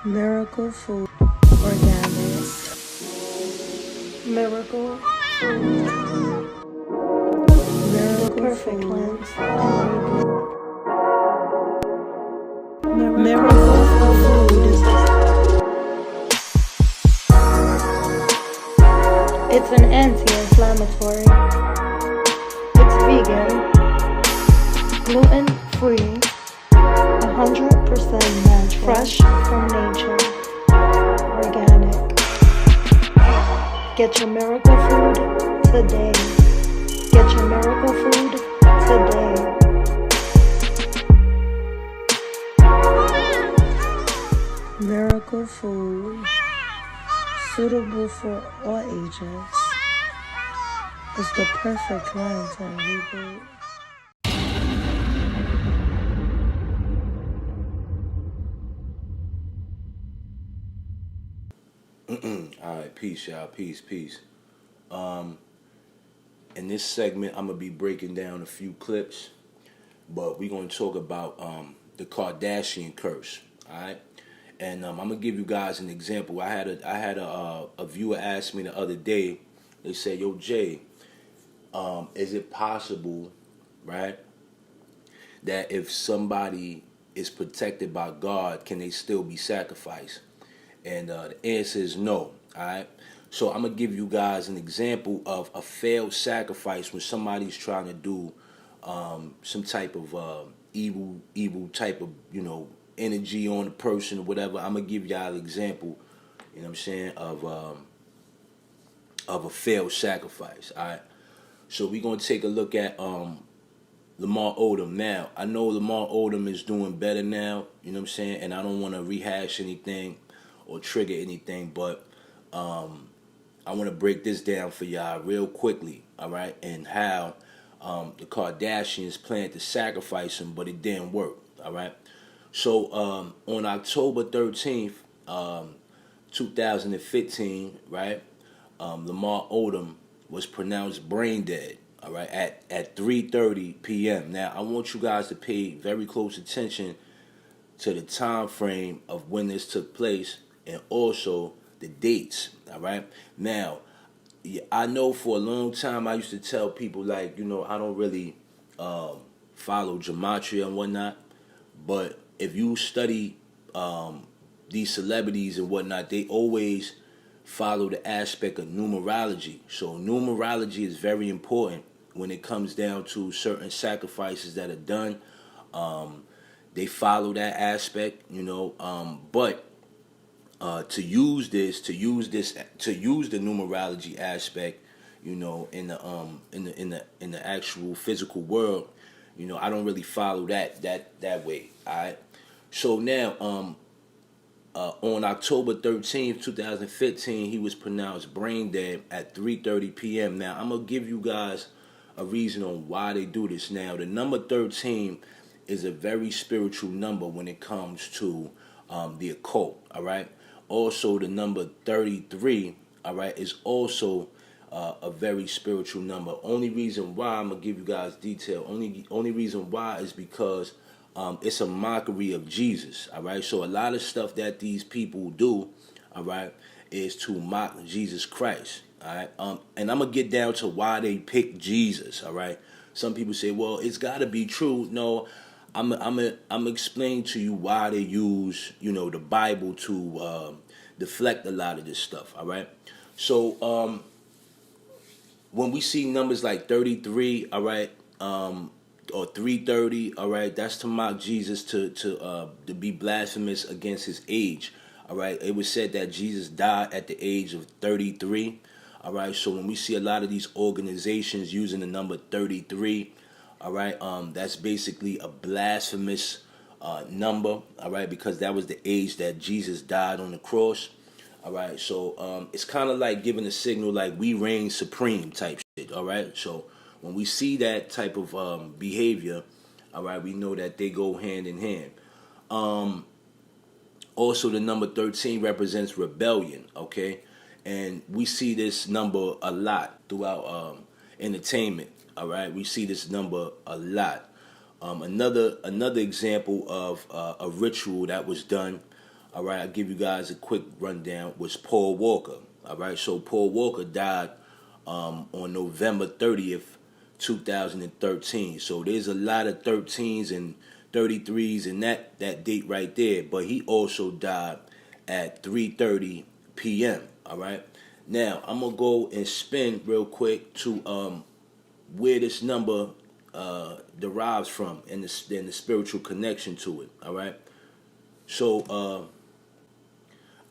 Miracle food, organic. Miracle food, miracle perfect food. Cleanse and rebuild. Miracle food is it's an anti-inflammatory. It's vegan, gluten-free, 100% natural, fresh from nature, organic. Get your miracle food today. Get your miracle food today. Miracle food, suitable for all ages. It's the perfect cleanse and rebuild. All right, peace, y'all. Peace. In this segment, I'm gonna be breaking down a few clips, but we're gonna talk about the Kardashian curse. All right, and I'm gonna give you guys an example. I had a viewer ask me the other day. They said, "Yo, Jay, is it possible, right, that if somebody is protected by God, can they still be sacrificed?" And the answer is no. All right. So I'm gonna give you guys an example of a failed sacrifice when somebody's trying to do some type of evil type of energy on the person or whatever. I'm gonna give y'all an example. You know what I'm saying of a failed sacrifice. All right. So we're gonna take a look at Lamar Odom. Now, I know Lamar Odom is doing better now, you know what I'm saying? And I don't want to rehash anything or trigger anything, but I want to break this down for y'all real quickly, all right? And how the Kardashians planned to sacrifice him, but it didn't work, all right? So on October 13th, 2015, right, Lamar Odom was pronounced brain dead, all right, at 3:30 p.m. Now, I want you guys to pay very close attention to the time frame of when this took place and also the dates, all right? Now, I know for a long time I used to tell people, like, I don't really follow gematria and whatnot, but if you study these celebrities and whatnot, they always follow the aspect of numerology. So numerology is very important when it comes down to certain sacrifices that are done. They follow that aspect, but to use the numerology aspect, in the actual physical world, I don't really follow that way. All right. So now, on October 13th, 2015, he was pronounced brain dead at 3:30 p.m. Now, I'm gonna give you guys a reason on why they do this. Now, the number 13 is a very spiritual number when it comes to the occult, all right? Also, the number 33, all right, is also a very spiritual number. Only reason why I'm going to give you guys detail, only reason why is because it's a mockery of Jesus, all right? So a lot of stuff that these people do, all right, is to mock Jesus Christ, all right? And I'm going to get down to why they picked Jesus, all right? Some people say, well, it's got to be true. No, I'm explaining to you why they use, the Bible to deflect a lot of this stuff, all right? So when we see numbers like 33, all right, or 3:30, all right, that's to mock Jesus, to be blasphemous against his age, all right? It was said that Jesus died at the age of 33, all right? So when we see a lot of these organizations using the number 33, all right, that's basically a blasphemous number, all right, because that was the age that Jesus died on the cross, all right. So it's kind of like giving a signal like we reign supreme type shit, all right. So when we see that type of behavior, all right, we know that they go hand in hand. Also, the number 13 represents rebellion, okay, and we see this number a lot throughout entertainment. All right, we see this number a lot. Another example of a ritual that was done all right, I'll give you guys a quick rundown, was Paul Walker. All right, so Paul Walker died on November 30th, 2013. So there's a lot of 13s and 33s in that date right there. But he also died at 3:30 p.m. All right. Now I'm gonna go and spin real quick to where this number derives from and the spiritual connection to it. All right. So all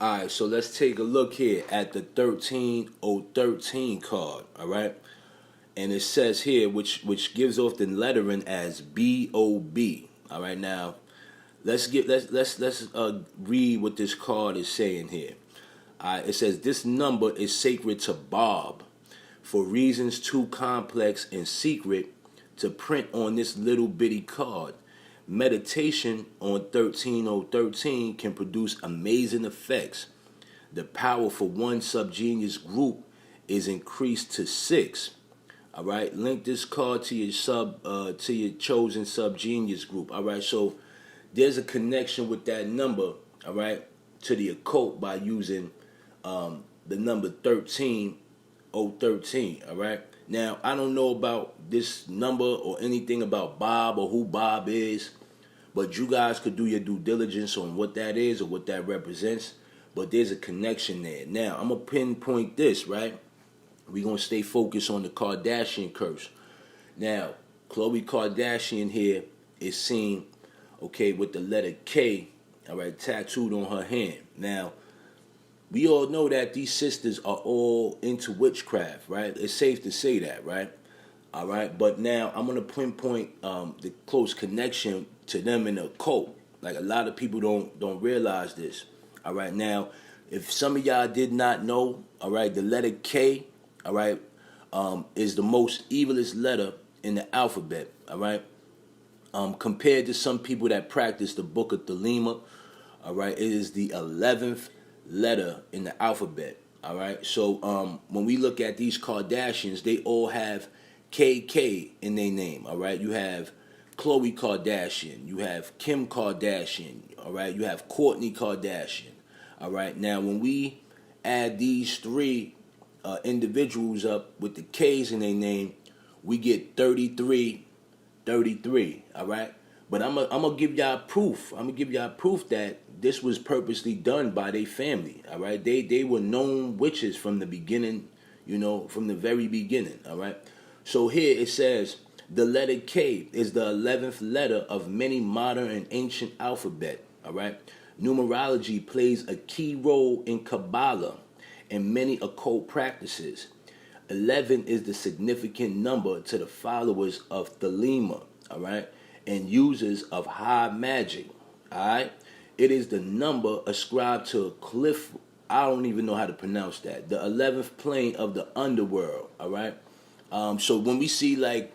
right. So let's take a look here at the 13013 card. All right. And it says here, which gives off the lettering as BOB. All right, now let's read what this card is saying here. All right, it says this number is sacred to Bob, for reasons too complex and secret to print on this little bitty card. Meditation on 13013 can produce amazing effects. The power for one subgenius group is increased to 6. All right, link this card to your to your chosen subgenius group. All right, so there's a connection with that number. All right, to the occult by using the number 13013. All right. Now I don't know about this number or anything about Bob or who Bob is, but you guys could do your due diligence on what that is or what that represents. But there's a connection there. Now I'm gonna pinpoint this, right? We're going to stay focused on the Kardashian curse. Now, Khloe Kardashian here is seen, okay, with the letter K, all right, tattooed on her hand. Now, we all know that these sisters are all into witchcraft, right? It's safe to say that, right? All right, but now I'm going to pinpoint the close connection to them in the occult. Like, a lot of people don't realize this. All right, now, if some of y'all did not know, all right, the letter K, all right, is the most evilest letter in the alphabet, all right? Compared to some people that practice the book of Thelema, all right, it is the 11th letter in the alphabet, all right? So when we look at these Kardashians, they all have KK in their name, all right? You have Khloe Kardashian, you have Kim Kardashian, all right? You have Kourtney Kardashian, all right? Now, when we add these three individuals up with the K's in their name, we get 33, all right? But I'm gonna give y'all proof. I'm gonna give y'all proof that this was purposely done by their family, all right? They were known witches from the beginning, you know, from the very beginning, all right? So here it says, the letter K is the 11th letter of many modern and ancient alphabet, all right? Numerology plays a key role in Kabbalah and many occult practices. 11 is the significant number to the followers of Thelema, all right, and users of high magic, all right. It is the number ascribed to Cliff. I don't even know how to pronounce that. The 11th plane of the underworld, all right. So when we see like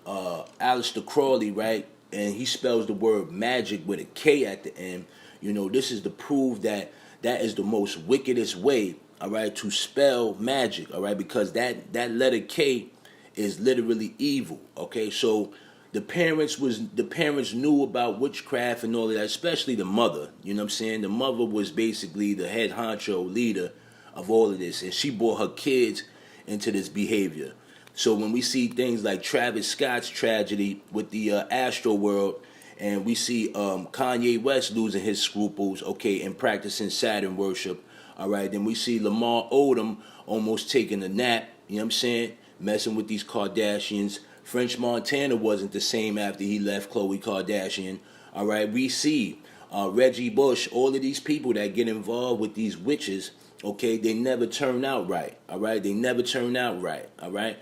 Aleister Crowley, right, and he spells the word magic with a K at the end, you know, this is to prove that that is the most wickedest way, all right, to spell magic, all right, because that letter K is literally evil, okay? So the parents knew about witchcraft and all of that, especially the mother, you know what I'm saying? The mother was basically the head honcho leader of all of this, and she brought her kids into this behavior. So when we see things like Travis Scott's tragedy with the Astro World, and we see Kanye West losing his scruples, okay, and practicing Saturn worship, all right, then we see Lamar Odom almost taking a nap, you know what I'm saying, messing with these Kardashians. French Montana wasn't the same after he left Khloe Kardashian, all right. We see Reggie Bush, all of these people that get involved with these witches, okay, they never turn out right, all right. They never turn out right, all right.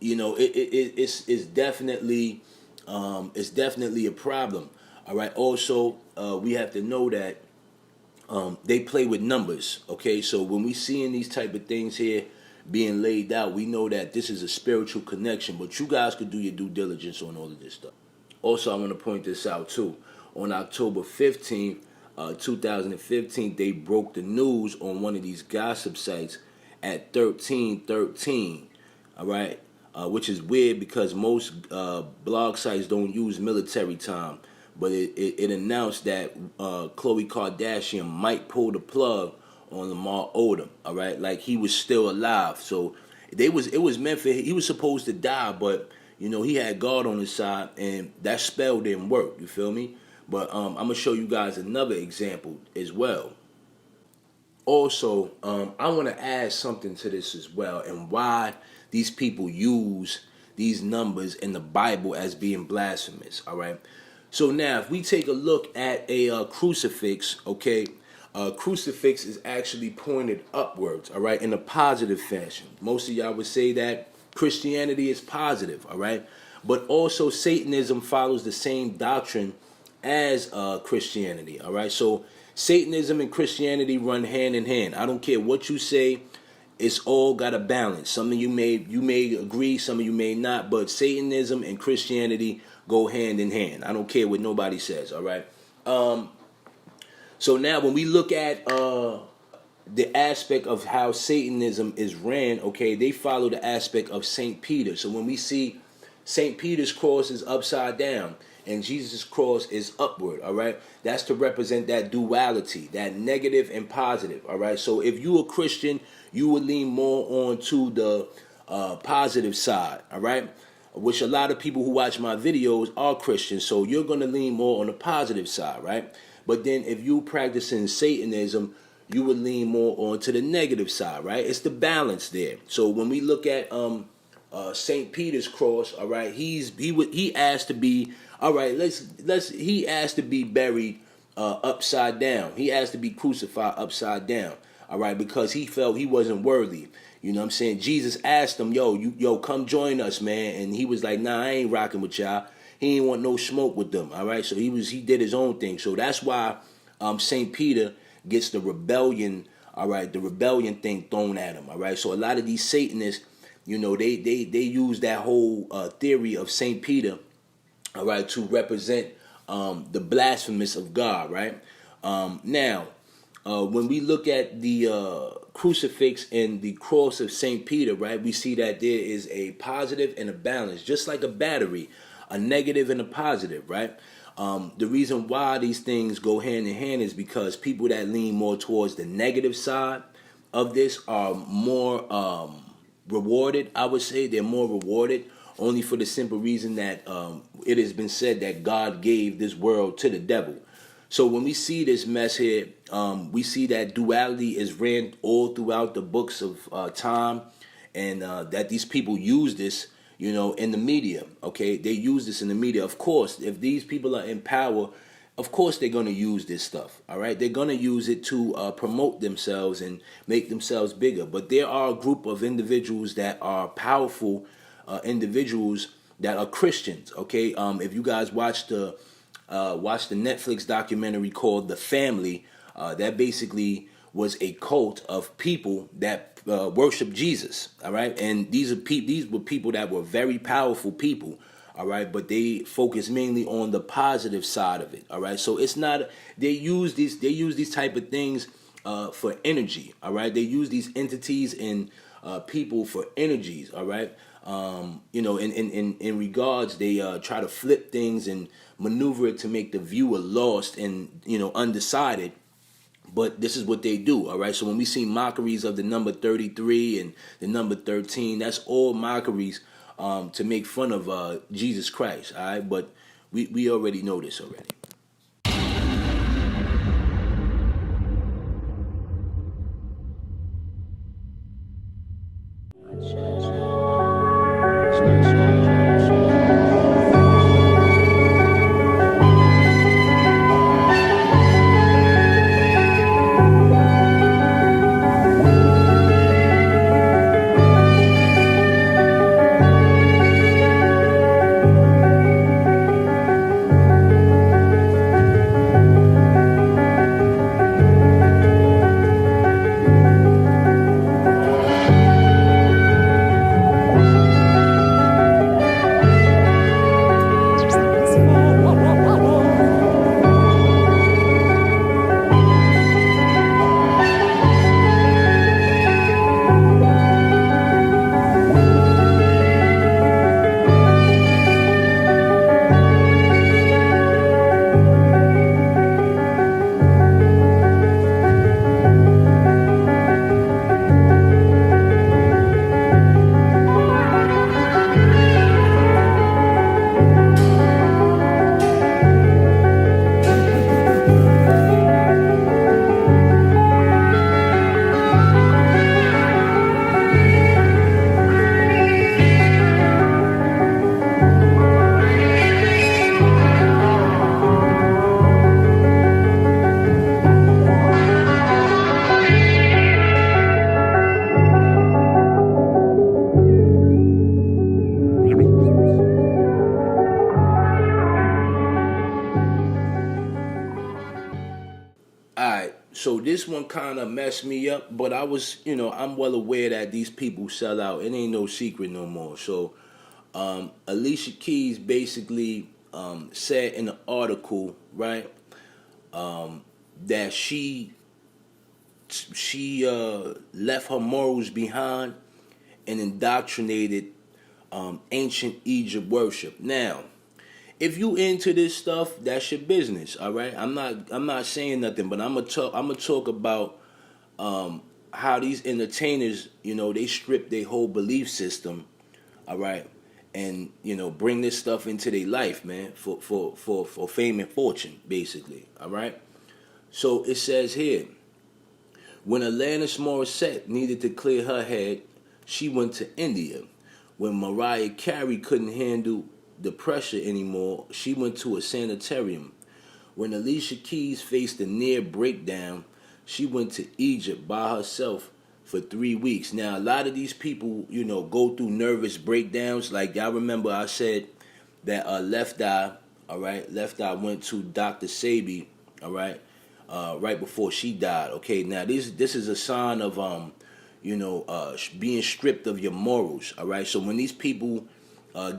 You know, it's definitely a problem, all right. Also, we have to know that they play with numbers, okay. So when we seeing these type of things here being laid out, we know that this is a spiritual connection, but you guys could do your due diligence on all of this stuff. Also, I want to point this out too. On October 15th, 2015, they broke the news on one of these gossip sites at 1313, all right, which is weird because most blog sites don't use military time. but it announced that Khloe Kardashian might pull the plug on Lamar Odom. All right, like he was still alive. So it was meant for he was supposed to die, but he had God on his side, and that spell didn't work. You feel me? But I'm gonna show you guys another example as well. Also, I want to add something to this as well, and why these people use these numbers in the Bible as being blasphemous. All right. So now, if we take a look at a crucifix, okay, a crucifix is actually pointed upwards, all right, in a positive fashion. Most of y'all would say that Christianity is positive, all right, but also Satanism follows the same doctrine as Christianity, all right. So Satanism and Christianity run hand in hand. I don't care what you say. It's all got a balance. Some of you may agree, some of you may not, but Satanism and Christianity go hand in hand. I don't care what nobody says, all right? So now when we look at the aspect of how Satanism is ran, okay, they follow the aspect of St. Peter. So when we see St. Peter's cross is upside down and Jesus' cross is upward, all right? That's to represent that duality, that negative and positive, all right? So if you a Christian, you would lean more onto the positive side, all right? Which a lot of people who watch my videos are Christians, so you're going to lean more on the positive side, right? But then if you practicing Satanism, you would lean more onto the negative side, right? It's the balance there. So when we look at St. Peter's cross, all right, he asked to be, all right, he asked to be buried upside down. He asked to be crucified upside down, all right, because he felt he wasn't worthy. You know what I'm saying? Jesus asked him, yo, come join us, man. And he was like, nah, I ain't rocking with y'all. He ain't want no smoke with them, all right? So he did his own thing. So that's why St. Peter gets the rebellion, all right, the rebellion thing thrown at him, all right? So a lot of these Satanists, they use that whole theory of St. Peter, all right, to represent the blasphemous of God, right? Now, when we look at the crucifix and the cross of St. Peter, right, we see that there is a positive and a balance, just like a battery, a negative and a positive, right? The reason why these things go hand in hand is because people that lean more towards the negative side of this are more rewarded. I would say they're more rewarded only for the simple reason that it has been said that God gave this world to the devil. So when we see this mess here, we see that duality is ran all throughout the books of time, and that these people use this, in the media. Okay, they use this in the media. Of course, if these people are in power, of course they're going to use this stuff. All right, they're going to use it to promote themselves and make themselves bigger. But there are a group of individuals that are powerful individuals that are Christians. Okay, if you guys watch the Netflix documentary called The Family, that basically was a cult of people that worship Jesus. All right, and these were people that were very powerful people. All right, but they focus mainly on the positive side of it. All right, so it's not they use these type of things for energy. All right, they use these entities and people for energies. All right. In regards, they try to flip things and maneuver it to make the viewer lost and undecided. But this is what they do, all right? So when we see mockeries of the number 33 and the number 13, that's all mockeries to make fun of Jesus Christ, all right? But we already know this already. Alright, so this one kind of messed me up, but I was, I'm well aware that these people sell out. It ain't no secret no more. So, Alicia Keys basically said in the article, right, that she left her morals behind and indoctrinated ancient Egypt worship. Now, if you into this stuff, that's your business. All right, I'm not saying nothing, but I'm gonna talk about how these entertainers, they strip their whole belief system. All right, and bring this stuff into their life, man, for fame and fortune, basically. All right. So it says here, when Alanis Morissette needed to clear her head, she went to India. When Mariah Carey couldn't handle the pressure anymore, she went to a sanitarium. When Alicia Keys faced a near breakdown, she went to Egypt by herself for 3 weeks. Now, a lot of these people, go through nervous breakdowns. Like, y'all remember I said that Left Eye, all right, Left Eye went to Dr. Sabi, all right, right before she died. Okay, now this is a sign of being stripped of your morals. All right, so when these people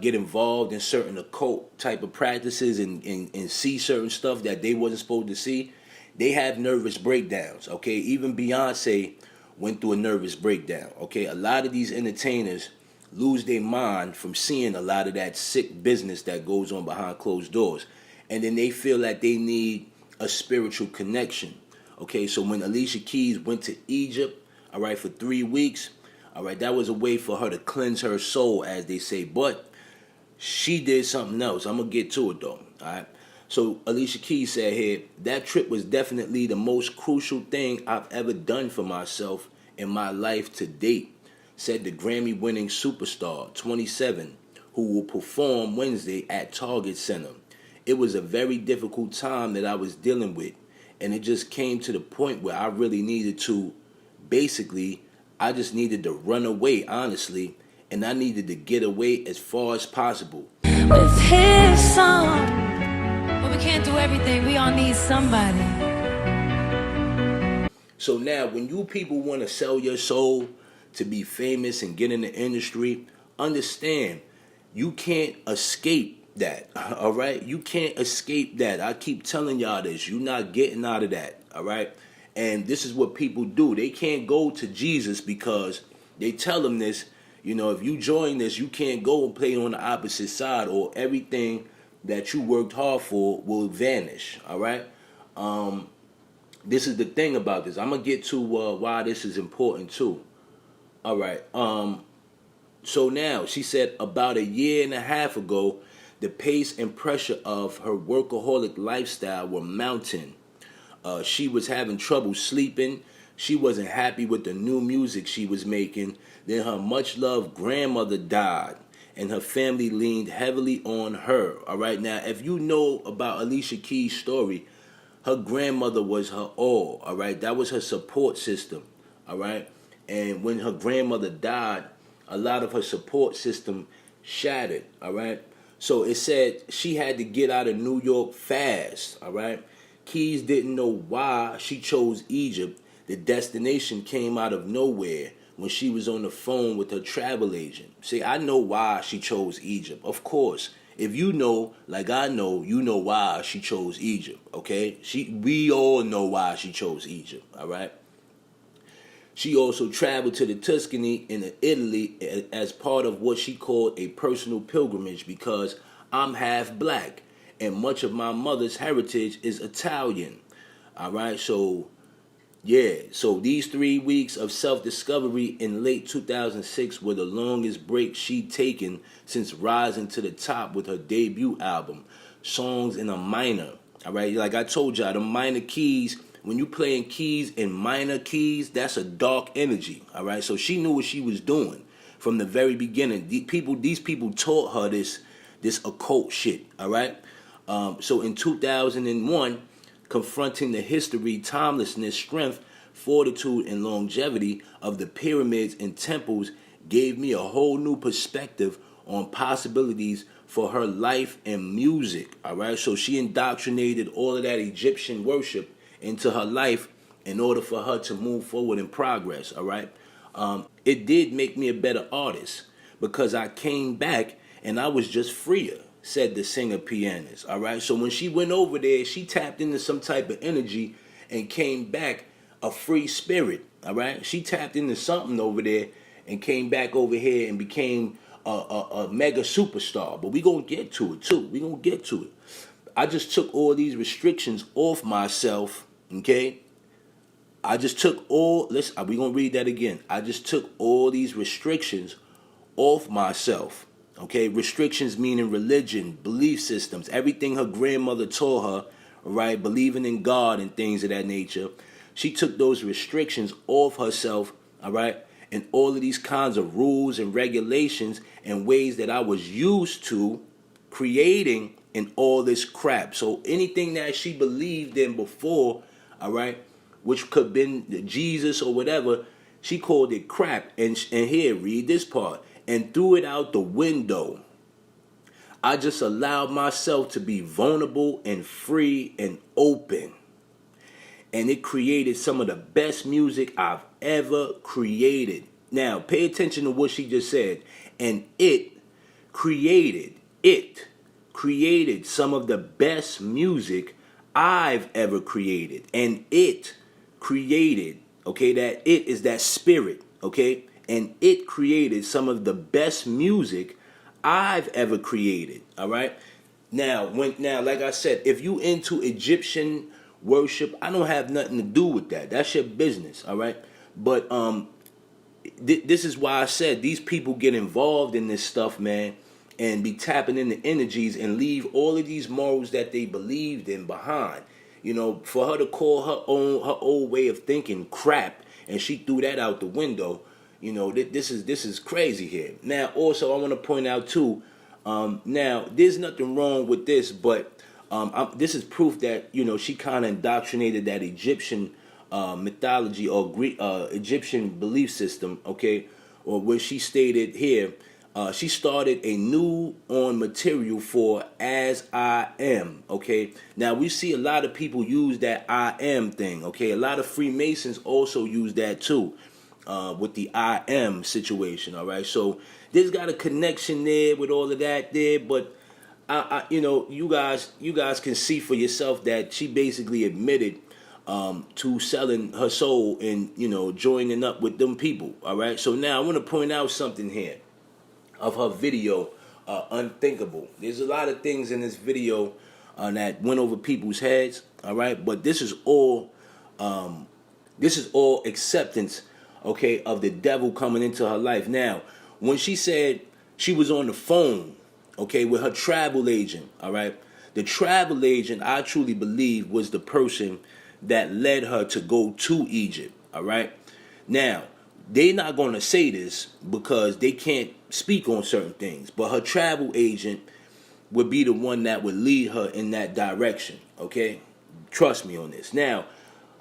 get involved in certain occult type of practices and see certain stuff that they wasn't supposed to see, they have nervous breakdowns. Okay, even Beyonce went through a nervous breakdown. Okay, a lot of these entertainers lose their mind from seeing a lot of that sick business that goes on behind closed doors, and then they feel that they need a spiritual connection. Okay, so when Alicia Keys went to Egypt, all right, for 3 weeks, all right, that was a way for her to cleanse her soul, as they say. But she did something else. I'm gonna get to it though. All right. So Alicia Keys said here, that trip was definitely the most crucial thing I've ever done for myself in my life to date, said the Grammy-winning superstar, 27, who will perform Wednesday at Target Center. It was a very difficult time that I was dealing with, and it just came to the point where I really needed to, basically, I just needed to run away, honestly, and I needed to get away as far as possible. With his song, but we can't do everything. We all need somebody. So now, when you people want to sell your soul to be famous and get in the industry, understand, you can't escape that, all right? You can't escape that. I keep telling y'all this. You're not getting out of that, all right? And this is what people do. They can't go to Jesus because they tell them this, if you join this, you can't go and play on the opposite side, or everything that you worked hard for will vanish, all right? This is the thing about this. I'm going to get to why this is important too. All right. So now, she said about a year and a half ago, the pace and pressure of her workaholic lifestyle were mounting. She was having trouble sleeping. She wasn't happy with the new music she was making. Then her much-loved grandmother died, and her family leaned heavily on her. All right, now, if you know about Alicia Keys' story, her grandmother was her all right? That was her support system, all right? And when her grandmother died, a lot of her support system shattered, all right? So it said she had to get out of New York fast, all right? Keys didn't know why she chose Egypt. The destination came out of nowhere when she was on the phone with her travel agent. See, I know why she chose Egypt. Of course, if you know, like I know, you know why she chose Egypt, okay? We all know why she chose Egypt, all right? She also traveled to the Tuscany in Italy as part of what she called a personal pilgrimage, because I'm half black and much of my mother's heritage is Italian. All right, so yeah, so these 3 weeks of self-discovery in late 2006 were the longest break she'd taken since rising to the top with her debut album, Songs in a Minor. All right, like I told y'all, the minor keys, when you playing keys in minor keys, that's a dark energy. All right, so she knew what she was doing from the very beginning. These people taught her this occult shit. All right, so in 2001, confronting the history, timelessness, strength, fortitude, and longevity of the pyramids and temples gave me a whole new perspective on possibilities for her life and music. All right, so she indoctrinated all of that Egyptian worship into her life in order for her to move forward and progress. All right. It did make me a better artist because I came back and I was just freer, said the singer pianist. All right. So when she went over there, she tapped into some type of energy and came back a free spirit. All right. She tapped into something over there and came back over here and became a mega superstar. But we gonna get to it too. We gonna get to it. I just took all these restrictions off myself. Okay. I just took all. Listen, we gonna read that again. I just took all these restrictions off myself. Okay, restrictions meaning religion, belief systems, everything her grandmother taught her, right? Believing in God and things of that nature. She took those restrictions off herself, all right? And all of these kinds of rules and regulations and ways that I was used to creating in all this crap. So anything that she believed in before, all right, which could have been Jesus or whatever, she called it crap. And here, read this part. And threw it out the window. I just allowed myself to be vulnerable and free and open. And it created some of the best music I've ever created. Now, pay attention to what she just said. And it created some of the best music I've ever created. And it created, okay, that it is that spirit, okay? And it created some of the best music I've ever created. All right. Now, like I said, if you into Egyptian worship, I don't have nothing to do with that. That's your business. All right. But this is why I said these people get involved in this stuff, man, and be tapping into energies and leave all of these morals that they believed in behind. You know, for her to call her old way of thinking crap, and she threw that out the window. You know, this is crazy here. Now, also, I want to point out, too, now, there's nothing wrong with this, but this is proof that, you know, she kind of indoctrinated that Egyptian mythology or Greek, Egyptian belief system, okay, or where she stated here, she started a new on material for as I am, okay. Now, we see a lot of people use that I am thing, okay. A lot of Freemasons also use that, too. With the I am situation, all right. So there's got a connection there with all of that there, but I you know, you guys can see for yourself that she basically admitted to selling her soul and, you know, joining up with them people, all right. So now I want to point out something here of her video, Unthinkable. There's a lot of things in this video that went over people's heads, all right. But this is all acceptance, okay, of the devil coming into her life. Now, when she said she was on the phone, okay, with her travel agent, all right, the travel agent, I truly believe, was the person that led her to go to Egypt, all right. Now, they're not going to say this because they can't speak on certain things, but her travel agent would be the one that would lead her in that direction, okay. Trust me on this. Now,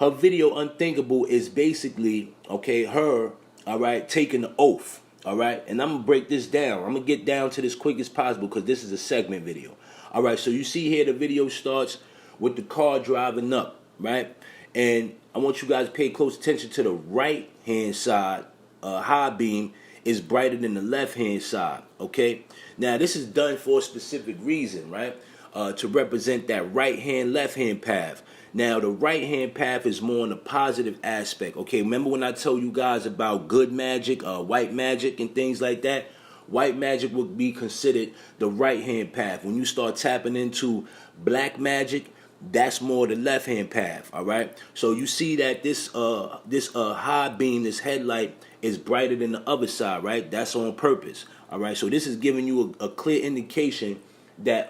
her video Unthinkable is basically, okay, her, all right, taking the oath, all right? And I'm going to break this down. I'm going to get down to this quick as possible because this is a segment video. All right, so you see here the video starts with the car driving up, right? And I want you guys to pay close attention to the right-hand side. High beam is brighter than the left-hand side, okay? Now, this is done for a specific reason, right? To represent that right-hand, left-hand path. Now, the right-hand path is more on the positive aspect, okay? Remember when I told you guys about good magic, white magic, and things like that? White magic would be considered the right-hand path. When you start tapping into black magic, that's more the left-hand path, all right? So you see that this high beam, this headlight, is brighter than the other side, right? That's on purpose, all right? So this is giving you a clear indication that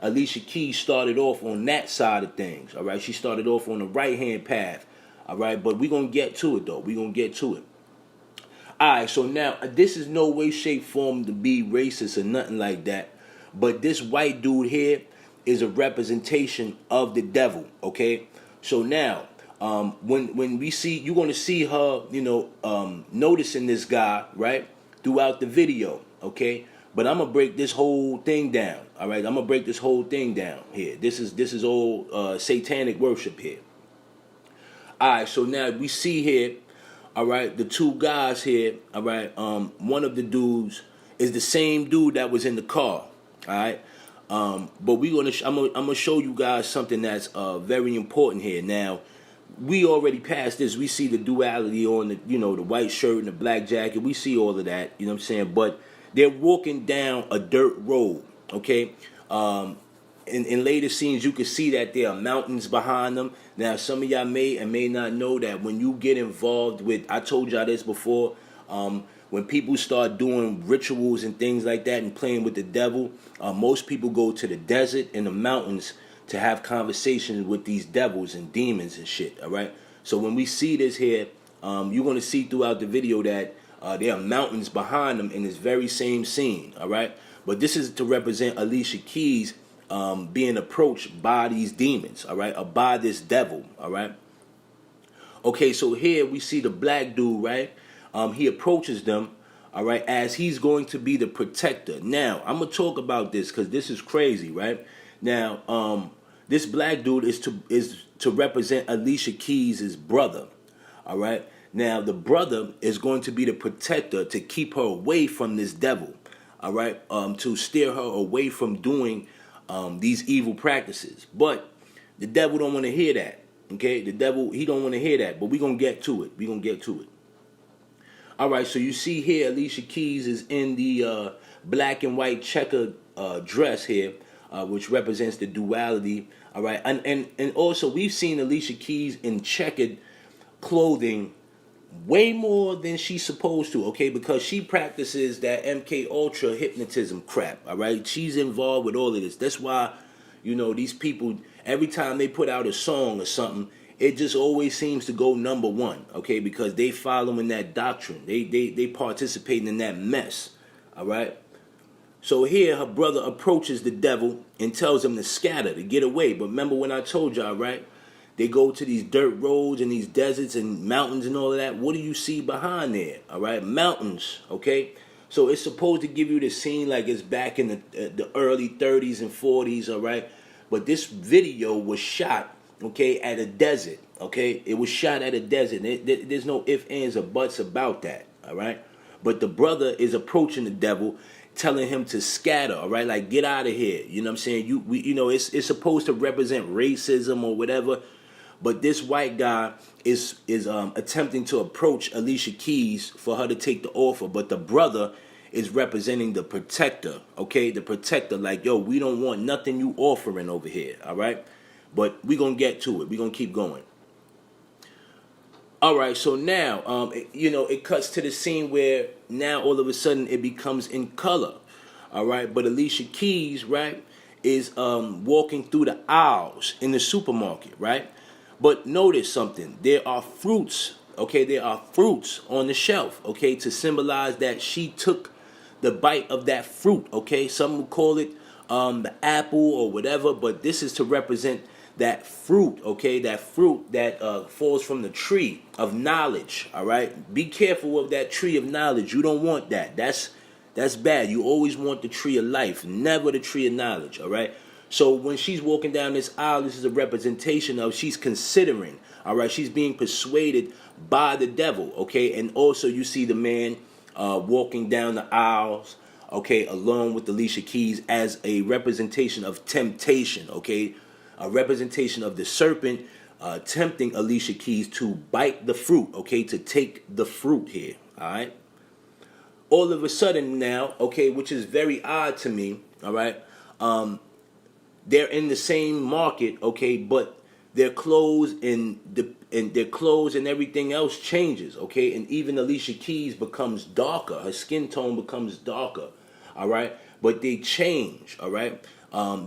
Alicia Keys started off on that side of things, all right? She started off on the right-hand path, all right? But we're going to get to it, though. We're going to get to it. All right, so now, this is no way, shape, form to be racist or nothing like that, but this white dude here is a representation of the devil, okay? So now, when we see, you're going to see her, you know, noticing this guy, right, throughout the video, okay? But I'm going to break this whole thing down, all right? I'm going to break this whole thing down here. This is all satanic worship here. All right, so now we see here, all right, the two guys here, all right. One of the dudes is the same dude that was in the car, all right. But I'm gonna show you guys something that's very important here. Now, we already passed this. We see the duality on the the white shirt and the black jacket. We see all of that. You know what I'm saying? But they're walking down a dirt road. Okay. In later scenes, you can see that there are mountains behind them. Now, some of y'all may and may not know that when you get involved with, I told y'all this before, when people start doing rituals and things like that and playing with the devil, most people go to the desert and the mountains to have conversations with these devils and demons and shit, all right? So when we see this here, you're going to see throughout the video that there are mountains behind them in this very same scene, all right? But this is to represent Alicia Keys being approached by these demons, all right, or by this devil, all right. Okay, so here we see the black dude, right? He approaches them, all right, as he's going to be the protector. Now, I'm gonna talk about this because this is crazy, right? Now, this black dude is to represent Alicia Keys' brother, all right. Now, the brother is going to be the protector to keep her away from this devil, all right, to steer her away from doing these evil practices. But the devil don't want to hear that. Okay, the devil, he don't want to hear that. But we're going to get to it. All right, so you see here Alicia Keys is in the black and white checkered dress here, which represents the duality. All right, and also we've seen Alicia Keys in checkered clothing way more than she's supposed to, okay, because she practices that MK Ultra hypnotism crap, all right? She's involved with all of this. That's why, these people, every time they put out a song or something, it just always seems to go number one, okay, because they following that doctrine. They participating in that mess, all right? So here, her brother approaches the devil and tells him to scatter, to get away. But remember when I told y'all, right? They go to these dirt roads and these deserts and mountains and all of that. What do you see behind there? All right, mountains, okay? So it's supposed to give you the scene like it's back in the early 30s and 40s, all right? But this video was shot, okay, at a desert, okay? It was shot at a desert. There's no ifs, ands, or buts about that, all right? But the brother is approaching the devil, telling him to scatter, all right? Like, get out of here, you know what I'm saying? It's supposed to represent racism or whatever. But this white guy is attempting to approach Alicia Keys for her to take the offer. But the brother is representing the protector, okay? The protector, like, yo, we don't want nothing you offering over here, all right? But we're going to get to it. We're going to keep going. All right, so now, it cuts to the scene where now all of a sudden it becomes in color, all right? But Alicia Keys, right, is walking through the aisles in the supermarket, right? But notice something. There are fruits, okay? There are fruits on the shelf, okay? To symbolize that she took the bite of that fruit, okay? Some would call it the apple or whatever, but this is to represent that fruit, okay? That fruit that falls from the tree of knowledge, all right? Be careful of that tree of knowledge. You don't want that. That's bad. You always want the tree of life, never the tree of knowledge, all right? So when she's walking down this aisle, this is a representation of she's considering, all right? She's being persuaded by the devil, okay? And also you see the man walking down the aisles, okay, along with Alicia Keys as a representation of temptation, okay? A representation of the serpent tempting Alicia Keys to bite the fruit, okay? To take the fruit here, all right? All of a sudden now, okay, which is very odd to me, all right? They're in the same market, okay, but their clothes and their clothes and everything else changes, okay, and even Alicia Keys becomes darker. Her skin tone becomes darker, all right. But they change, all right.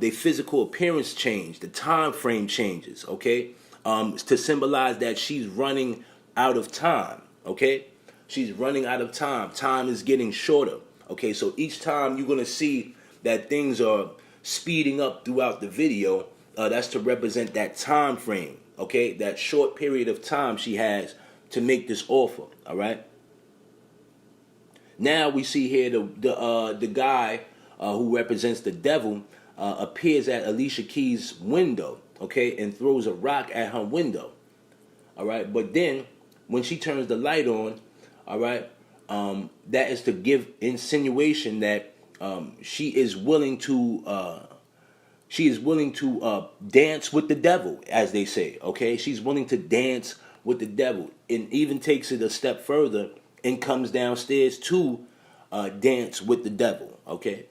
Their physical appearance change. The time frame changes, okay, to symbolize that she's running out of time, okay. She's running out of time. Time is getting shorter, okay. So each time you're gonna see that things are speeding up throughout the video. That's to represent that time frame, okay? That short period of time she has to make this offer, all right? Now we see here the guy who represents the devil appears at Alicia Keys' window, okay, and throws a rock at her window, All right, but then when she turns the light on, all right, that is to give insinuation that she is willing to dance with the devil, as they say. Okay, she's willing to dance with the devil, and even takes it a step further and comes downstairs to dance with the devil. Okay.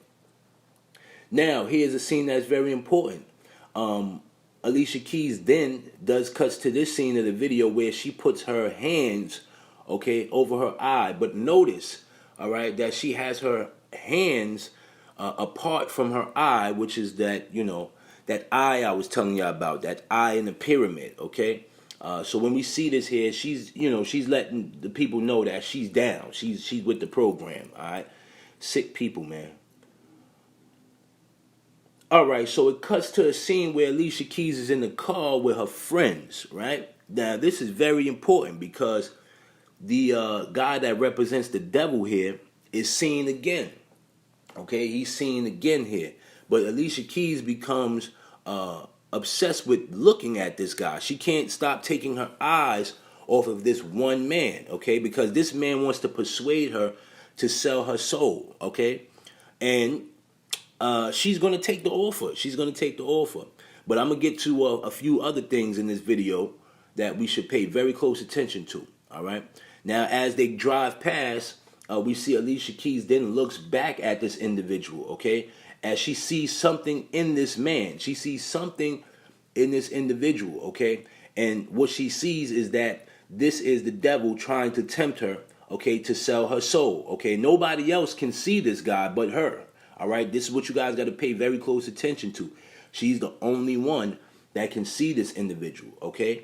Now here's a scene that's very important. Alicia Keys then does cuts to this scene of the video where she puts her hands, okay, over her eye. But notice, all right, that she has her hands apart from her eye, which is that, that eye I was telling you about, that eye in the pyramid, okay? So when we see this here, she's letting the people know that she's down. She's with the program, all right? Sick people, man. All right, so it cuts to a scene where Alicia Keys is in the car with her friends, right? Now, this is very important because the guy that represents the devil here is seen again. Okay, he's seen again here. But Alicia Keys becomes obsessed with looking at this guy. She can't stop taking her eyes off of this one man, okay? Because this man wants to persuade her to sell her soul, okay? And she's going to take the offer. She's going to take the offer. But I'm going to get to a few other things in this video that we should pay very close attention to, all right? Now, as they drive past, we see Alicia Keys then looks back at this individual, okay? As she sees something in this man. She sees something in this individual, okay? And what she sees is that this is the devil trying to tempt her, okay, to sell her soul, okay? Nobody else can see this guy but her. All right, this is what you guys got to pay very close attention to. She's the only one that can see this individual, okay?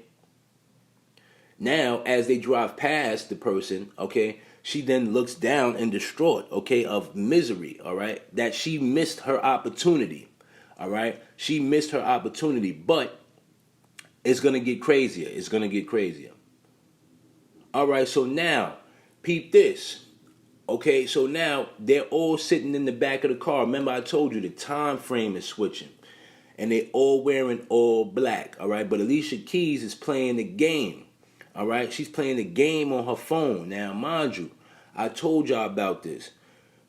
Now, as they drive past the person, okay, she then looks down and distraught, okay, of misery, all right, that she missed her opportunity, all right? She missed her opportunity, but it's going to get crazier. It's going to get crazier. All right, so now, peep this. Okay, so now they're all sitting in the back of the car. Remember, I told you the time frame is switching. And they all wearing all black, all right? But Alicia Keys is playing the game, all right? She's playing the game on her phone. Now, mind you, I told y'all about this.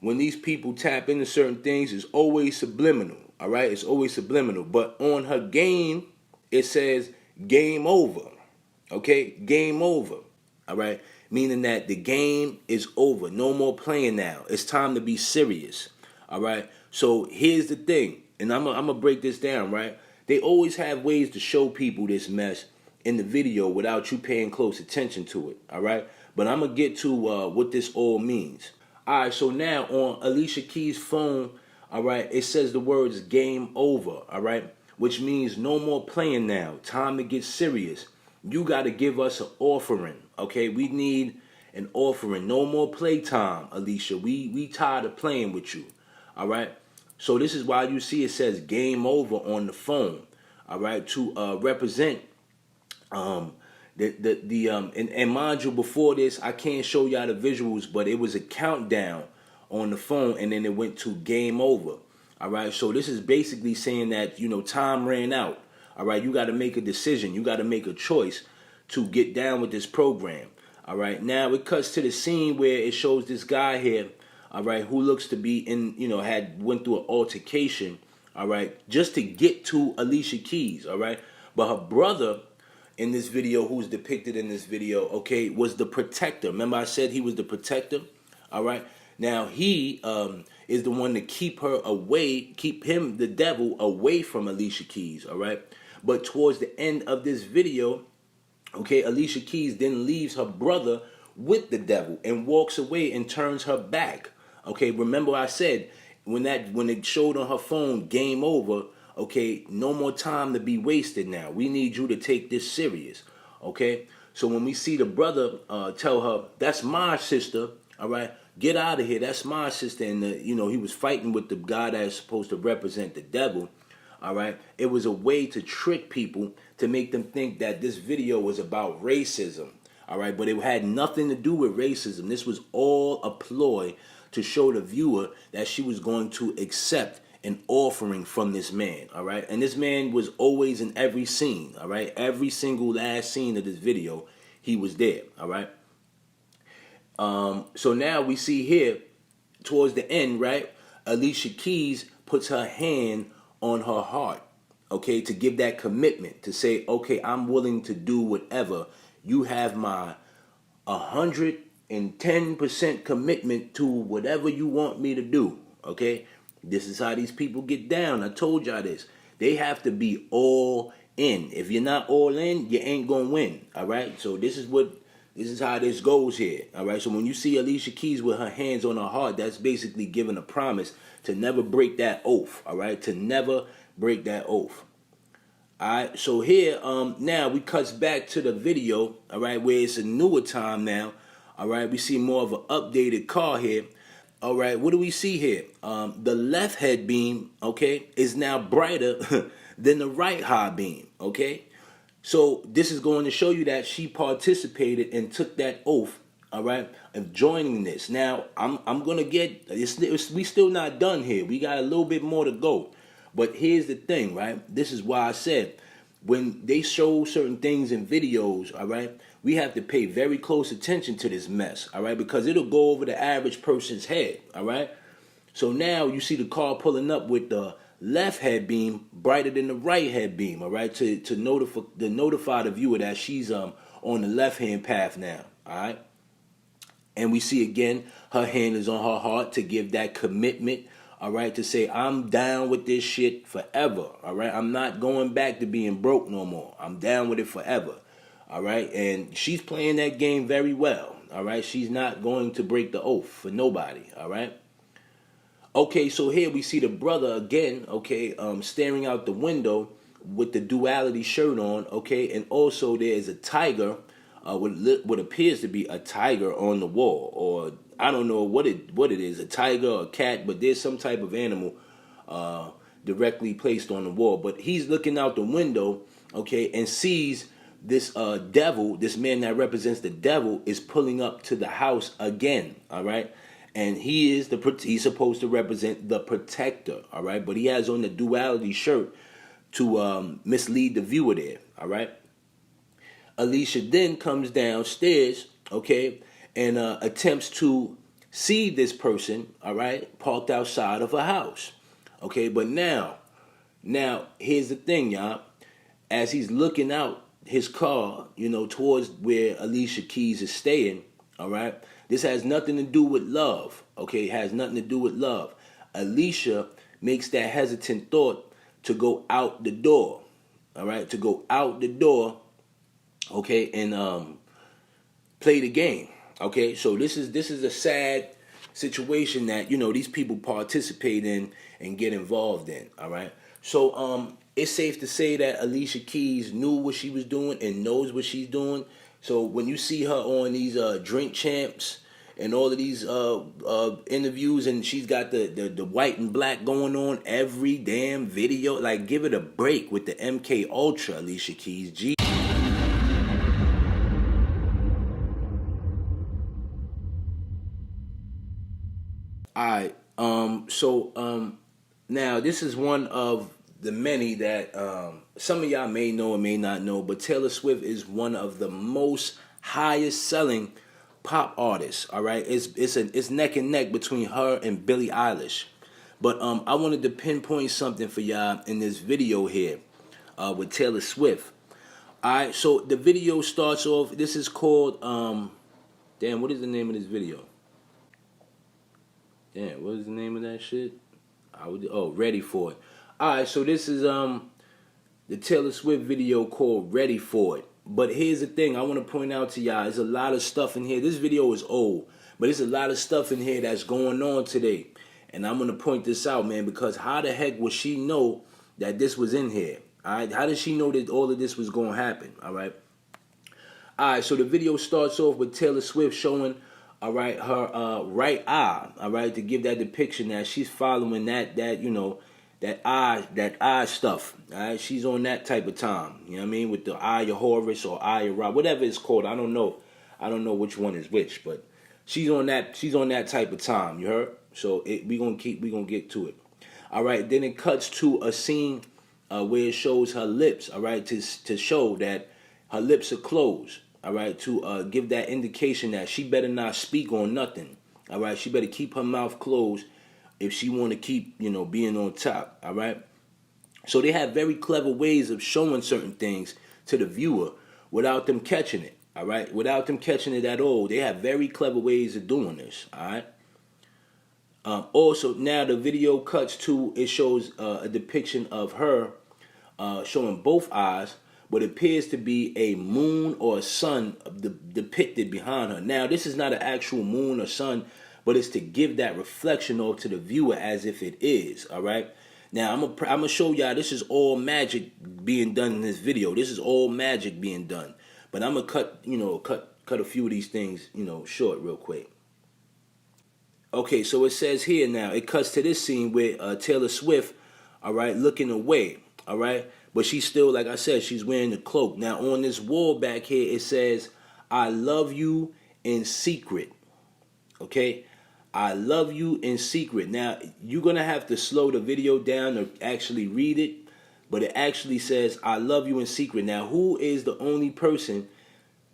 When these people tap into certain things, it's always subliminal, all right? It's always subliminal. But on her game, it says game over, okay? Game over, all right? Meaning that the game is over. No more playing now. It's time to be serious. All right? So here's the thing. And I'm going to break this down, right? They always have ways to show people this mess in the video without you paying close attention to it. All right? But I'm going to get to what this all means. All right, so now on Alicia Keys' phone, all right, it says the words game over, all right? Which means no more playing now. Time to get serious. You got to give us an offering, okay? We need an offering. No more playtime, Alicia. We tired of playing with you, all right? So this is why you see it says game over on the phone, all right? To represent and mind you, before this, I can't show y'all the visuals, but it was a countdown on the phone, and then it went to game over, all right? So this is basically saying that, time ran out. All right, you got to make a decision. You got to make a choice to get down with this program. All right, now it cuts to the scene where it shows this guy here, all right, who looks to be went through an altercation, all right, just to get to Alicia Keys, all right. But her brother in this video, who's depicted in this video, okay, was the protector. Remember I said he was the protector, all right. Now he is the one to keep her away, keep him, the devil, away from Alicia Keys, all right. But towards the end of this video, okay, Alicia Keys then leaves her brother with the devil and walks away and turns her back. Okay, remember I said when it showed on her phone, game over, okay, no more time to be wasted now. We need you to take this serious, okay? So when we see the brother tell her, that's my sister, all right, get out of here, that's my sister, and he was fighting with the guy that is supposed to represent the devil. All right, it was a way to trick people to make them think that this video was about racism. All right, but it had nothing to do with racism. This was all a ploy to show the viewer that she was going to accept an offering from this man, all right? And this man was always in every scene, all right? Every single last scene of this video, he was there, all right? So now we see here, towards the end, right? Alicia Keys puts her hand on her heart, okay, to give that commitment, to say, okay, I'm willing to do whatever. You have my 110% commitment to whatever you want me to do, okay? This is how these people get down. I told y'all this. They have to be all in. If you're not all in, you ain't gonna win, all right? So this is how this goes here, all right? So when you see Alicia Keys with her hands on her heart, that's basically giving a promise to never break that oath, all right? To never break that oath. All right, so here, now we cuts back to the video, all right, where it's a newer time now, all right? We see more of an updated car here. All right, what do we see here? The left head beam, okay, is now brighter than the right high beam, okay? So this is going to show you that she participated and took that oath, all right, of joining this. Now, I'm going to get, we still not done here. We got a little bit more to go. But here's the thing, right? This is why I said, when they show certain things in videos, all right, we have to pay very close attention to this mess, all right, because it'll go over the average person's head, all right? So now you see the car pulling up with the left head beam brighter than the right head beam, all right, to notify the viewer that she's on the left-hand path now, all right? And we see again, her hand is on her heart to give that commitment, all right, to say, I'm down with this shit forever, all right? I'm not going back to being broke no more. I'm down with it forever, all right? And she's playing that game very well, all right? She's not going to break the oath for nobody, all right? Okay, so here we see the brother again, okay, staring out the window with the duality shirt on, okay? And also there's a tiger, what appears to be a tiger on the wall, or I don't know what it is, a tiger or a cat, but there's some type of animal directly placed on the wall. But he's looking out the window, okay, and sees this devil, this man that represents the devil, is pulling up to the house again, all right? And he's supposed to represent the protector, all right? But he has on the duality shirt to mislead the viewer there, all right? Alicia then comes downstairs, okay, and attempts to see this person, all right, parked outside of a house, okay? But now, here's the thing, y'all. As he's looking out his car, you know, towards where Alicia Keys is staying, all right? This has nothing to do with love, okay? It has nothing to do with love. Alicia makes that hesitant thought to go out the door, all right? To go out the door, okay, and play the game, okay? So this is a sad situation that, you know, these people participate in and get involved in, all right? So it's safe to say that Alicia Keys knew what she was doing and knows what she's doing. So when you see her on these Drink Champs and all of these interviews, and she's got the white and black going on every damn video, like, give it a break with the MK Ultra, Alicia Keys. G. Alright, so now this is one of the many that some of y'all may know or may not know, but Taylor Swift is one of the most highest selling pop artists, all right? It's neck and neck between her and Billie Eilish. But I wanted to pinpoint something for y'all in this video here with Taylor Swift. All right, so the video starts off, this is called, damn, what is the name of this video? Damn, what is the name of that shit? Ready For It. Alright, so this is the Taylor Swift video called Ready For It. But here's the thing I want to point out to y'all. There's a lot of stuff in here. This video is old, but there's a lot of stuff in here that's going on today. And I'm going to point this out, man, because how the heck would she know that this was in here? Alright, how did she know that all of this was going to happen? Alright, so the video starts off with Taylor Swift showing, all right, her right eye, all right, to give that depiction that she's following that you know, that eye stuff, all right? She's on that type of time, you know what I mean, with the Eye of Horus or Eye of Ra, whatever it's called. I don't know which one is which, but she's on that type of time, you heard? So we gonna get to it. All right. Then it cuts to a scene where it shows her lips. All right, to show that her lips are closed. All right, to give that indication that she better not speak on nothing. All right, she better keep her mouth closed if she want to keep, being on top. All right. So they have very clever ways of showing certain things to the viewer without them catching it. All right, without them catching it at all. They have very clever ways of doing this. All right. Also, now the video cuts to, it shows a depiction of her showing both eyes, what appears to be a moon or a sun depicted behind her. Now, this is not an actual moon or sun, but it's to give that reflection off to the viewer as if it is. All right. Now, I'm gonna show y'all this is all magic being done in this video. This is all magic being done. But I'm gonna cut a few of these things, short real quick. Okay, so it says here now, it cuts to this scene with Taylor Swift, all right, looking away, all right? But she's still, like I said, she's wearing the cloak. Now, on this wall back here, it says, I love you in secret, okay? I love you in secret. Now, you're going to have to slow the video down to actually read it, but it actually says, I love you in secret. Now, who is the only person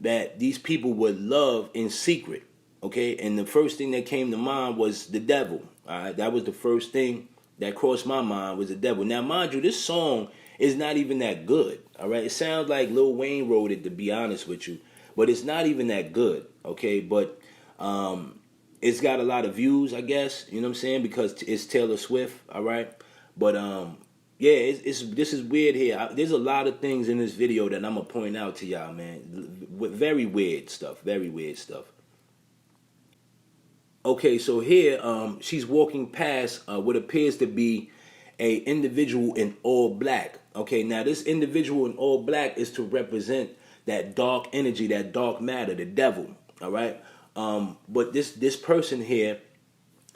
that these people would love in secret? Okay, and the first thing that came to mind was the devil. All right, that was the first thing that crossed my mind was the devil. Now, mind you, this song is not even that good. All right, it sounds like Lil Wayne wrote it, to be honest with you, but it's not even that good. Okay, but it's got a lot of views, I guess. You know what I'm saying? Because it's Taylor Swift. All right, but yeah, this is weird here. There's a lot of things in this video that I'm gonna point out to y'all, man. Very weird stuff. Very weird stuff. Okay, so here she's walking past what appears to be a individual in all black. Okay, now this individual in all black is to represent that dark energy, that dark matter, the devil. All right, but this person here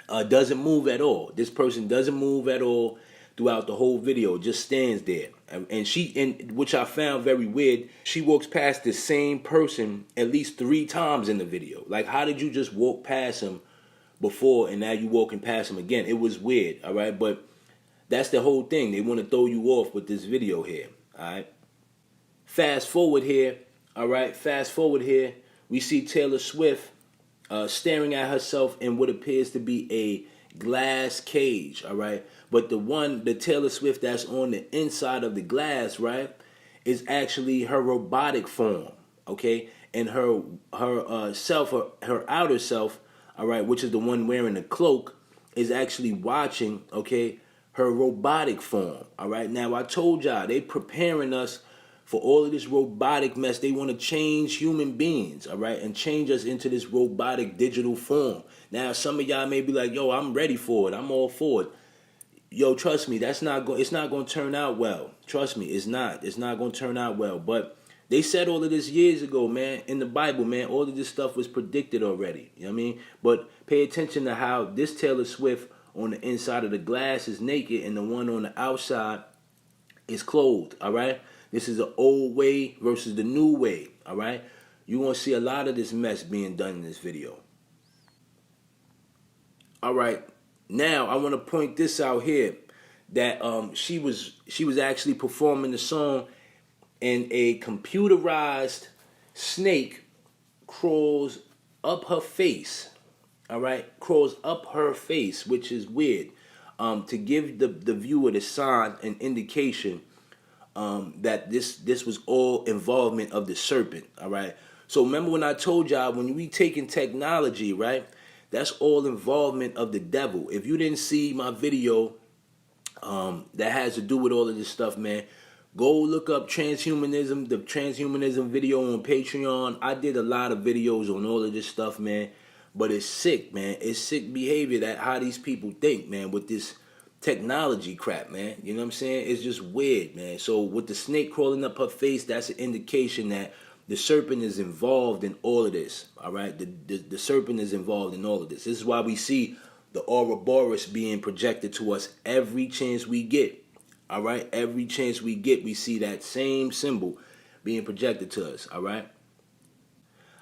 doesn't move at all. This person doesn't move at all throughout the whole video. Just stands there, and which I found very weird. She walks past the same person at least 3 times in the video. Like, how did you just walk past him before and now you walking past him again? It was weird. All right, but that's the whole thing. They want to throw you off with this video here. All right. Fast forward here. All right. Fast forward here. We see Taylor Swift staring at herself in what appears to be a glass cage. All right. But the Taylor Swift that's on the inside of the glass, right, is actually her robotic form. Okay. And her outer self, all right, which is the one wearing the cloak, is actually watching, okay, her robotic form. All right. Now, I told y'all, they preparing us for all of this robotic mess. They want to change human beings, all right, and change us into this robotic digital form. Now, some of y'all may be like, yo, I'm ready for it. I'm all for it. Yo, trust me, it's not going to turn out well. Trust me, it's not. It's not going to turn out well. But they said all of this years ago, man, in the Bible, man. All of this stuff was predicted already. You know what I mean? But pay attention to how this Taylor Swift on the inside of the glass is naked and the one on the outside is clothed, all right? This is the old way versus the new way, all right? You're going to see a lot of this mess being done in this video. All right. Now, I want to point this out here, that she was actually performing the song, and a computerized snake crawls up her face. All right, crawls up her face, which is weird, to give the viewer the sign and indication that this was all involvement of the serpent. All right. So remember when I told y'all, when we taking technology, right, that's all involvement of the devil. If you didn't see my video that has to do with all of this stuff, man, go look up transhumanism, the transhumanism video on Patreon. I did a lot of videos on all of this stuff, man. But it's sick, man. It's sick behavior that how these people think, man, with this technology crap, man. You know what I'm saying? It's just weird, man. So with the snake crawling up her face, that's an indication that the serpent is involved in all of this. All right? The serpent is involved in all of this. This is why we see the Ouroboros being projected to us every chance we get. All right? Every chance we get, we see that same symbol being projected to us. All right?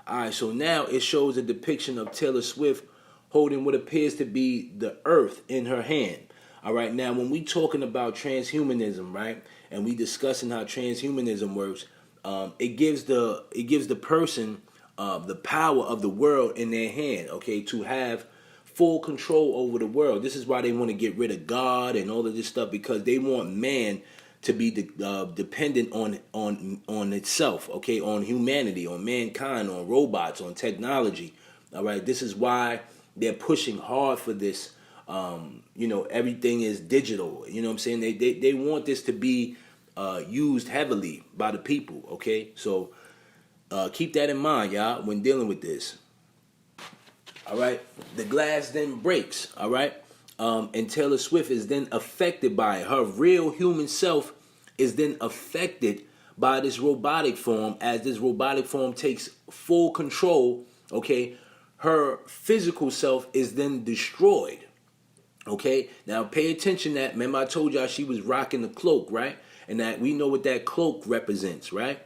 All right, so now it shows a depiction of Taylor Swift holding what appears to be the earth in her hand. All right, now when we talking about transhumanism, right, and we discussing how transhumanism works, it gives the person the power of the world in their hand, okay, to have full control over the world. This is why they want to get rid of God and all of this stuff, because they want man to be dependent on itself, okay, on humanity, on mankind, on robots, on technology. All right, this is why they're pushing hard for this. Everything is digital. You know what I'm saying? They want this to be used heavily by the people. Okay, so keep that in mind, y'all, when dealing with this. All right, the glass then breaks. All right, and Taylor Swift is then affected by it. Her real human self is then affected by this robotic form. As this robotic form takes full control, okay, her physical self is then destroyed. Okay, now pay attention. That, remember I told y'all she was rocking the cloak, right? And that we know what that cloak represents, right?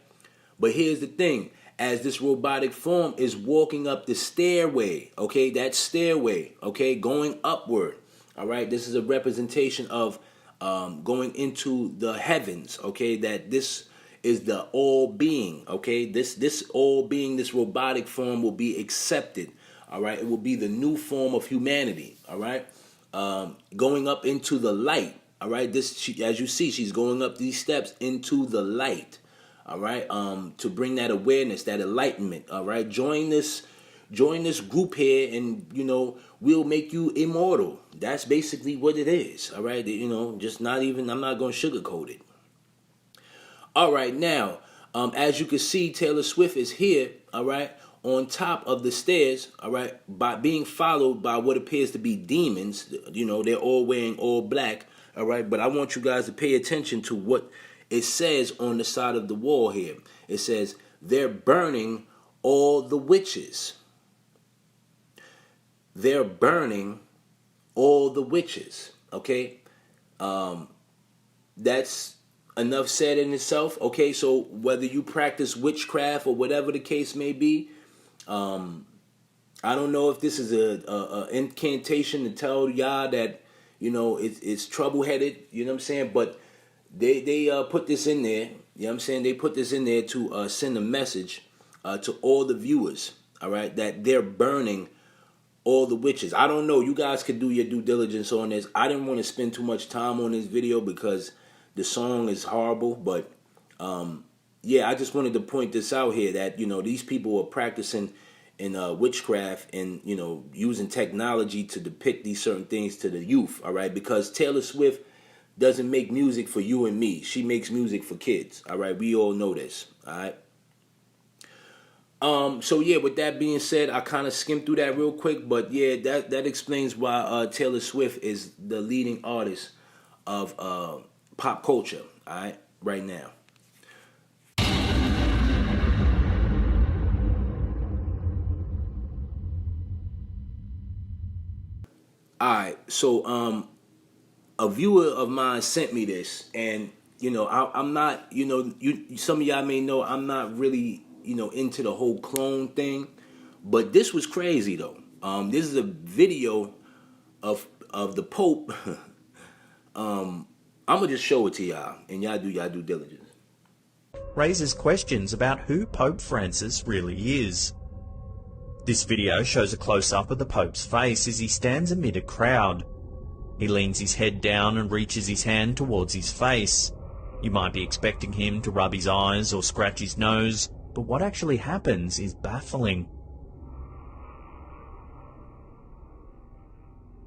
But here's the thing: as this robotic form is walking up the stairway, okay, that stairway, okay, going upward, all right, this is a representation of going into the heavens, okay, that this is the all being, okay, this all being, this robotic form will be accepted, all right, it will be the new form of humanity, all right, going up into the light, all right, as you see, she's going up these steps into the light. All right, to bring that awareness, that enlightenment. All right, join this group here, and we'll make you immortal. That's basically what it is. All right, just not even. I'm not going to sugarcoat it. All right, now, as you can see, Taylor Swift is here. All right, on top of the stairs. All right, by being followed by what appears to be demons. They're all wearing all black. All right, but I want you guys to pay attention to what it says on the side of the wall here. It says, they're burning all the witches. They're burning all the witches. Okay? That's enough said in itself. Okay, so whether you practice witchcraft or whatever the case may be, I don't know if this is a incantation to tell y'all that, it's trouble-headed, you know what I'm saying? But They put this in there, you know what I'm saying? They put this in there to send a message to all the viewers, all right, that they're burning all the witches. I don't know. You guys could do your due diligence on this. I didn't want to spend too much time on this video because the song is horrible. But, I just wanted to point this out here that, these people are practicing in witchcraft and, using technology to depict these certain things to the youth, all right? Because Taylor Swift doesn't make music for you and me. She makes music for kids. All right, we all know this. All right. With that being said, I kind of skimmed through that real quick, but yeah, that explains why Taylor Swift is the leading artist of pop culture. All right, right now. All right, so a viewer of mine sent me this, and I'm not, some of y'all may know I'm not really, into the whole clone thing, but this was crazy though. This is a video of the Pope. I'm gonna just show it to y'all, and y'all do y'all due diligence. Raises questions about who Pope Francis really is. This video shows a close-up of the Pope's face as he stands amid a crowd. He leans his head down and reaches his hand towards his face. You might be expecting him to rub his eyes or scratch his nose, but what actually happens is baffling.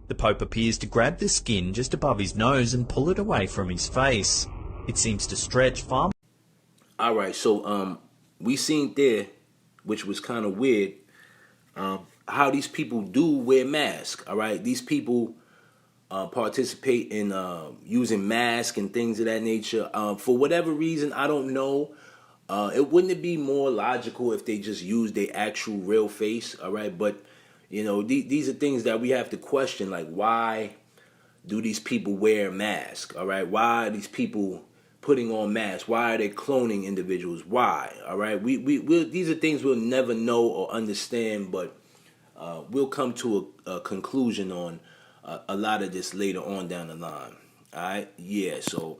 The Pope appears to grab the skin just above his nose and pull it away from his face. It seems to stretch far more. Alright, so we seen there, which was kind of weird, how these people do wear masks. Alright, these people participate in using masks and things of that nature. For whatever reason, I don't know. Wouldn't it be more logical if they just used their actual real face? All right, but these are things that we have to question. Like, why do these people wear masks? All right, why are these people putting on masks? Why are they cloning individuals? Why? All right, we'll, these are things we'll never know or understand, but we'll come to a conclusion on a lot of this later on down the line. All right, yeah. So